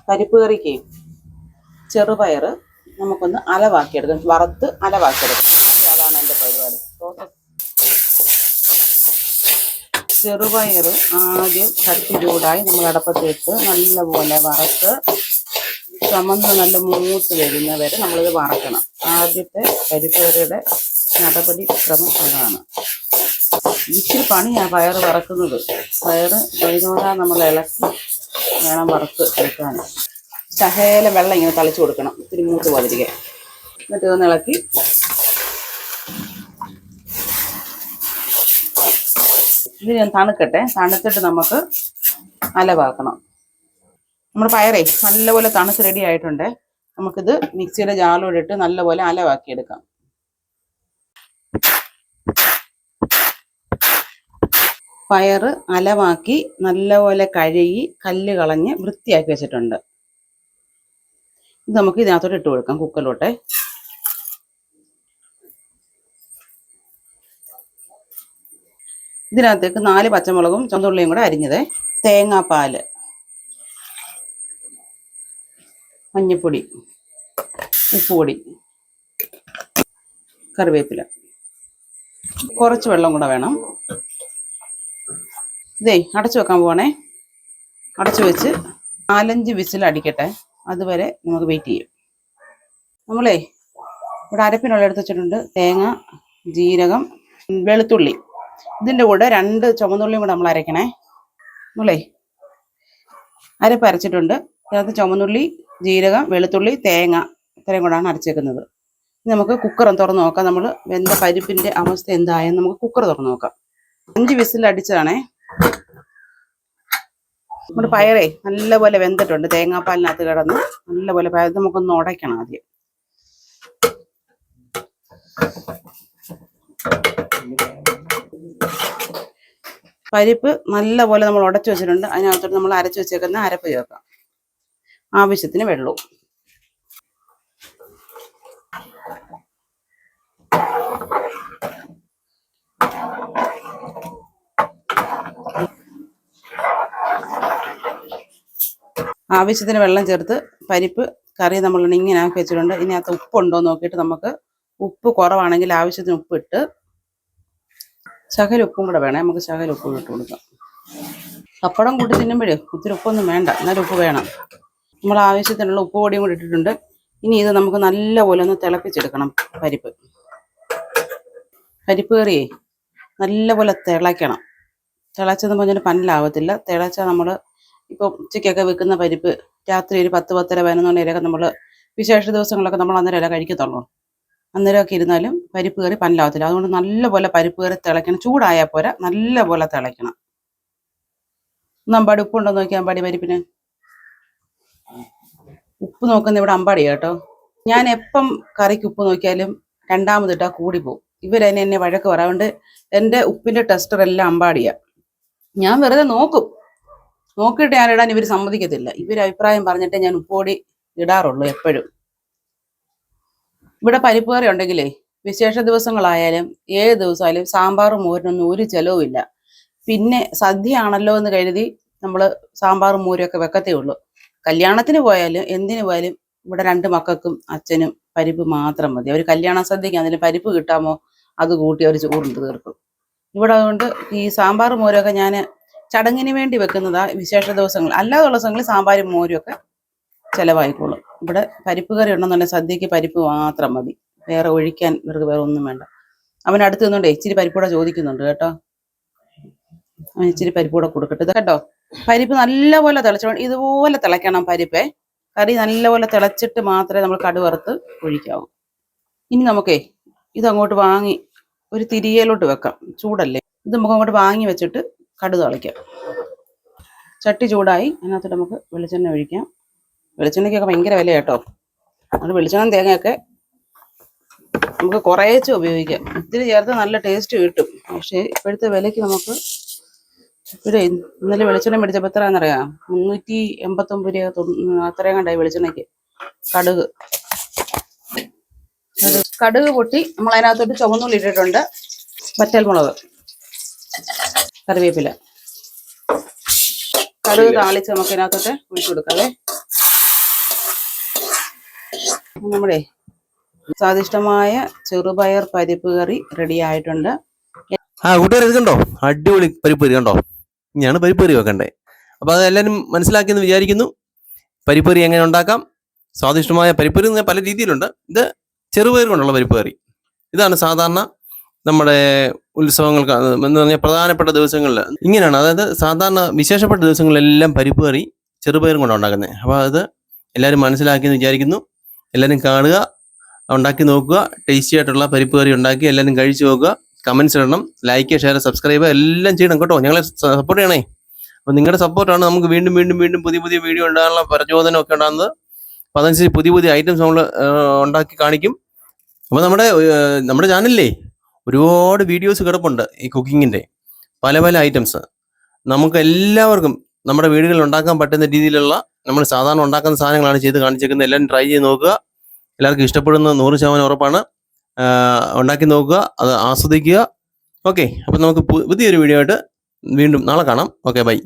പരിപ്പ് കറിക്ക് ചെറുപയർ നമുക്കൊന്ന് അലവാക്കിയെടുക്കാം, വറുത്ത് അലവാക്കിയെടുക്കാം. അതാണ് എൻ്റെ പരിപാടി. ചെറുപയർ ആദ്യം ചട്ടി ചൂടായി നമ്മൾ അടപ്പത്ത് ഇട്ട് നല്ലപോലെ വറുത്ത് ചുമന്ന് നല്ല മൂത്ത് വരുന്നവരെ നമ്മളിത് വറക്കണം. ആദ്യത്തെ പരിപ്പ് കറിയുടെ നടപടി ക്രമം അതാണ്. ഇച്ചിരി പണിയാണ് പയർ വറക്കുന്നത്. പയർ വൈകുന്നേരം നമ്മൾ ഇളക്കി വേണം വറുത്ത് എടുക്കാൻ. ശകലം വെള്ളം ഇങ്ങനെ തളിച്ചു കൊടുക്കണം, ഇത്തിരി മൂത്ത് പോതിരിക്കാൻ. എന്നിട്ട് ഇതൊന്ന് ഇളക്കി ഇത് ഞാൻ തണുക്കട്ടെ. തണുത്തിട്ട് നമുക്ക് അലവാക്കണം. നമ്മുടെ പയറേ നല്ലപോലെ തണുത്ത് റെഡി ആയിട്ടുണ്ട്. നമുക്കിത് മിക്സിയുടെ ജാറിലൂടെ ഇട്ട് നല്ലപോലെ അലവാക്കിയെടുക്കാം. പയർ അലവാക്കി നല്ലപോലെ കഴുകി കല്ല് കളഞ്ഞ് വൃത്തിയാക്കി വെച്ചിട്ടുണ്ട്. ഇത് നമുക്ക് ഇതിനകത്തോട്ട് ഇട്ട് കൊടുക്കാം, കുക്കറിലോട്ടെ. ഇതിനകത്തേക്ക് 4 പച്ചമുളകും ചുവന്നുള്ളിയും കൂടെ അരിഞ്ഞത്, തേങ്ങാപ്പാല്, മഞ്ഞൾപ്പൊടി, ഉപ്പുപൊടി, കറിവേപ്പില, കുറച്ച് വെള്ളം കൂടെ വേണം. ഇതേ അടച്ചു വെക്കാൻ പോകണേ. അടച്ചു വെച്ച് 4-5 വിസിൽ അടിക്കട്ടെ. അതുവരെ നമുക്ക് വെയിറ്റ് ചെയ്യും. നമ്മളേ ഇവിടെ അരപ്പിനുള്ള എടുത്ത് വെച്ചിട്ടുണ്ട്. തേങ്ങ, ജീരകം, വെളുത്തുള്ളി. ഇതിൻ്റെ കൂടെ 2 ചുവന്നുള്ളിയും കൂടെ നമ്മൾ അരയ്ക്കണേ. നമ്മളേ അരപ്പ് അരച്ചിട്ടുണ്ട്. അതിനകത്ത് ചുവന്നുള്ളി, ജീരകം, വെളുത്തുള്ളി, തേങ്ങ ഇത്രയും കൂടാണ് അരച്ചേക്കുന്നത്. നമുക്ക് കുക്കർ തുറന്ന് നോക്കാം. നമ്മൾ വെന്ത പരിപ്പിൻ്റെ അവസ്ഥ എന്തായെന്ന് നമുക്ക് കുക്കർ തുറന്ന് നോക്കാം. 5 വിസിൽ അടിച്ചതാണേ. നമ്മുടെ പയറേ നല്ലപോലെ വെന്തിട്ടുണ്ട്. തേങ്ങാപ്പാലിനകത്ത് കിടന്ന് നല്ലപോലെ പയർ നമുക്കൊന്ന് ഉടയ്ക്കണം ആദ്യം. പരിപ്പ് നല്ലപോലെ നമ്മൾ ഉടച്ചു വെച്ചിട്ടുണ്ട്. അതിനകത്തോട്ട് നമ്മൾ അരച്ചു വെച്ചേക്കുന്ന അരപ്പ് ചേർക്കാം. ആവശ്യത്തിന് വെള്ളവും. ആവശ്യത്തിന് വെള്ളം ചേർത്ത് പരിപ്പ് കറി നമ്മൾ ഇങ്ങനെ ആക്കി വെച്ചിട്ടുണ്ട്. ഇതിനകത്ത് ഉപ്പുണ്ടോ നോക്കിയിട്ട് നമുക്ക് ഉപ്പ് കുറവാണെങ്കിൽ ആവശ്യത്തിന് ഉപ്പിട്ട്, ശകല ഉപ്പും കൂടെ വേണേ, നമുക്ക് ശകല ഉപ്പ് ഇട്ട് കൊടുക്കാം. പപ്പടം കൂട്ടി തിന്നുമ്പോഴേ ഒത്തിരി ഉപ്പൊന്നും വേണ്ട, എന്നാലും ഉപ്പ് വേണം. നമ്മൾ ആവശ്യത്തിനുള്ള ഉപ്പ് പൊടിയും കൂടി ഇട്ടിട്ടുണ്ട്. ഇനി ഇത് നമുക്ക് നല്ലപോലെ ഒന്ന് തിളപ്പിച്ചെടുക്കണം. പരിപ്പ് കറിയേ നല്ലപോലെ തിളയ്ക്കണം. തിളച്ചെന്ന് പറഞ്ഞാൽ പന്നലാവത്തില്ല. തിളച്ചാൽ നമ്മൾ ഇപ്പോൾ ഉച്ചയ്ക്കൊക്കെ വെക്കുന്ന പരിപ്പ് രാത്രി ഒരു 10, 10:30, 11 മണിവരെയൊക്കെ നമ്മൾ വിശേഷ ദിവസങ്ങളൊക്കെ നമ്മൾ അന്നേരമല്ല കഴിക്കത്തുള്ളൂ. അന്നേരമൊക്കെ ഇരുന്നാലും പരിപ്പ് കറി പന്നലാവത്തില്ല. അതുകൊണ്ട് നല്ലപോലെ പരിപ്പ് കറി തിളയ്ക്കണം. ചൂടായാൽ പോരാ, നല്ലപോലെ തിളയ്ക്കണം. അമ്പാടി ഉപ്പുണ്ടോ നോക്കിയാൽ അമ്പാടി പരിപ്പിന് ഉപ്പ് നോക്കുന്ന ഇവിടെ അമ്പാടി കേട്ടോ. ഞാൻ എപ്പം കറിക്ക് ഉപ്പ് നോക്കിയാലും രണ്ടാമതിട്ടാൽ കൂടിപ്പോവും. ഇവരെന്നെ എന്നെ വഴക്ക് പറയാറുണ്ട്. എൻ്റെ ഉപ്പിൻ്റെ ടെസ്റ്ററെല്ലാം അമ്പാടിയാണ്. ഞാൻ വെറുതെ നോക്കും, നോക്കിയിട്ട് ഞാൻ ഇടാൻ ഇവർ സമ്മതിക്കത്തില്ല. ഇവർ അഭിപ്രായം പറഞ്ഞിട്ടേ ഞാൻ ഉപ്പുപൊടി ഇടാറുള്ളൂ എപ്പോഴും. ഇവിടെ പരിപ്പ് കറി ഉണ്ടെങ്കിലേ വിശേഷ ദിവസങ്ങളായാലും ഏത് ദിവസമായാലും സാമ്പാറും മോരിനൊന്നും ഒരു ചിലവുമില്ല. പിന്നെ സദ്യ ആണല്ലോ എന്ന് കരുതി നമ്മൾ സാമ്പാറും മോരൊക്കെ വെക്കത്തേ ഉള്ളൂ. കല്യാണത്തിന് പോയാലും എന്തിനു പോയാലും ഇവിടെ 2 മക്കൾക്കും അച്ഛനും പരിപ്പ് മാത്രം മതി. അവർ കല്യാണ സദ്യക്ക് അതിന് പരിപ്പ് കിട്ടാമോ അത് കൂട്ടി അവർ ചോറുണ്ട് തീർക്കും. ഇവിടെ അതുകൊണ്ട് ഈ സാമ്പാറും മോരൊക്കെ ഞാൻ ചടങ്ങിന് വേണ്ടി വെക്കുന്നതാ വിശേഷ ദിവസങ്ങൾ. അല്ലാതുള്ള ദിവസങ്ങളിൽ സാമ്പാറും മോരും ഒക്കെ ചിലവായിക്കോളും. ഇവിടെ പരിപ്പ് കറി ഉണ്ടെന്നുണ്ടെങ്കിൽ സദ്യക്ക് പരിപ്പ് മാത്രം മതി, വേറെ ഒഴിക്കാൻ ഇവർക്ക് വേറെ ഒന്നും വേണ്ട. അവൻ അടുത്ത് നിന്നുകൊണ്ടേ ഇച്ചിരി പരിപ്പൂടെ ചോദിക്കുന്നുണ്ട് കേട്ടോ. അവൻ ഇച്ചിരി പരിപ്പൂടെ കൊടുക്കട്ടെ കേട്ടോ. പരിപ്പ് നല്ലപോലെ തിളച്ചോണ്ട് ഇതുപോലെ തിളയ്ക്കണം പരിപ്പേ. കറി നല്ലപോലെ തിളച്ചിട്ട് മാത്രമേ നമ്മൾ കടുക് വറുത്ത് ഒഴിക്കാവൂ. ഇനി നമുക്കേ ഇതങ്ങോട്ട് വാങ്ങി ഒരു തിരിയലോട്ട് വെക്കാം. ചൂടല്ലേ, ഇത് നമുക്ക് അങ്ങോട്ട് വാങ്ങി വെച്ചിട്ട് കടുക് തിളയ്ക്കാം. ചട്ടി ചൂടായി, അതിനകത്തോട്ട് നമുക്ക് വെളിച്ചെണ്ണ ഒഴിക്കാം. വെളിച്ചെണ്ണയ്ക്കൊക്കെ ഭയങ്കര വില കേട്ടോ. അത് വെളിച്ചെണ്ണ തേങ്ങയൊക്കെ നമുക്ക് കുറേച്ച് ഉപയോഗിക്കാം. ഇത്തിരി ചേർത്ത് നല്ല ടേസ്റ്റ് കിട്ടും. പക്ഷേ ഇപ്പോഴത്തെ വിലയ്ക്ക് നമുക്ക് ഇവിടെ ഇന്നലെ വെളിച്ചെണ്ണ മേടിച്ചപ്പോൾ എത്രയാണെന്നറിയാം? 389 രൂപ അത്രയും കണ്ടായി വെളിച്ചെണ്ണയ്ക്ക്. കടുക് പൊട്ടി നമ്മൾ അതിനകത്തോട്ട് ചുവന്നുള്ളി ഇട്ടിട്ടുണ്ട്, വറ്റൽമുളക്, കറിവേപ്പില, കടുക് താളിച്ച് നമുക്ക് ഇതിനകത്തോട്ട് ഒഴിച്ചു കൊടുക്കാവേ. നമ്മുടെ സ്വാദിഷ്ടമായ ചെറുപയർ പരിപ്പ് കറി റെഡി ആയിട്ടുണ്ട്. കൂട്ടുകാർ ഇത് കണ്ടോ, അടിപൊളി പരിപ്പ് കറി കണ്ടോ. ഇനിയാണ് പരിപ്പ് കറി വെക്കണ്ടേ. അപ്പോൾ അത് എല്ലാവരും മനസ്സിലാക്കിയെന്ന് വിചാരിക്കുന്നു. പരിപ്പ് കറി എങ്ങനെ ഉണ്ടാക്കാം, സ്വാദിഷ്ടമായ പരിപ്പ് കറി പല രീതിയിലുണ്ട്. ഇത് ചെറുപയർ കൊണ്ടുള്ള പരിപ്പ് കറി. ഇതാണ് സാധാരണ നമ്മുടെ ഉത്സവങ്ങൾക്ക് എന്ന് പറഞ്ഞാൽ പ്രധാനപ്പെട്ട ദിവസങ്ങളിൽ ഇങ്ങനെയാണ്. അതായത് സാധാരണ വിശേഷപ്പെട്ട ദിവസങ്ങളിലെല്ലാം പരിപ്പ് കറി ചെറുപയറും കൊണ്ടാണ് ഉണ്ടാക്കുന്നത്. അപ്പോൾ അത് എല്ലാവരും മനസ്സിലാക്കിയെന്ന് വിചാരിക്കുന്നു. എല്ലാവരും കാണുക, ഉണ്ടാക്കി നോക്കുക. ടേസ്റ്റി ആയിട്ടുള്ള പരിപ്പ് കറി ഉണ്ടാക്കി എല്ലാവരും കഴിച്ചു നോക്കുക. കമൻസ് ഇടണം, ലൈക്ക്, ഷെയർ, സബ്സ്ക്രൈബ് എല്ലാം ചെയ്യണം കേട്ടോ. ഞങ്ങളെ സപ്പോർട്ട് ചെയ്യണേ. അപ്പോൾ നിങ്ങളുടെ സപ്പോർട്ടാണ് നമുക്ക് വീണ്ടും വീണ്ടും വീണ്ടും പുതിയ പുതിയ വീഡിയോ ഉണ്ടാകാനുള്ള പ്രചോദനം ഒക്കെ ഉണ്ടാകുന്നത്. അപ്പോൾ അതനുസരിച്ച് പുതിയ പുതിയ ഐറ്റംസ് നമ്മൾ ഉണ്ടാക്കി കാണിക്കും. അപ്പോൾ നമ്മുടെ ചാനലിലേ ഒരുപാട് വീഡിയോസ് കിടപ്പുണ്ട് ഈ കുക്കിങ്ങിൻ്റെ പല പല ഐറ്റംസ്. നമുക്ക് എല്ലാവർക്കും നമ്മുടെ വീടുകളിൽ ഉണ്ടാക്കാൻ പറ്റുന്ന രീതിയിലുള്ള നമ്മൾ സാധാരണ ഉണ്ടാക്കുന്ന സാധനങ്ങളാണ് ചെയ്ത് കാണിച്ചേക്കുന്നത്. എല്ലാവരും ട്രൈ ചെയ്ത് നോക്കുക. എല്ലാവർക്കും ഇഷ്ടപ്പെടുന്ന 100% ഉറപ്പാണ്. ഉണ്ടാക്കി നോക്കുക, അത് ആസ്വദിക്കുക. ഓക്കെ, അപ്പം നമുക്ക് പുതിയൊരു വീഡിയോ ആയിട്ട് വീണ്ടും നാളെ കാണാം. Okay, by.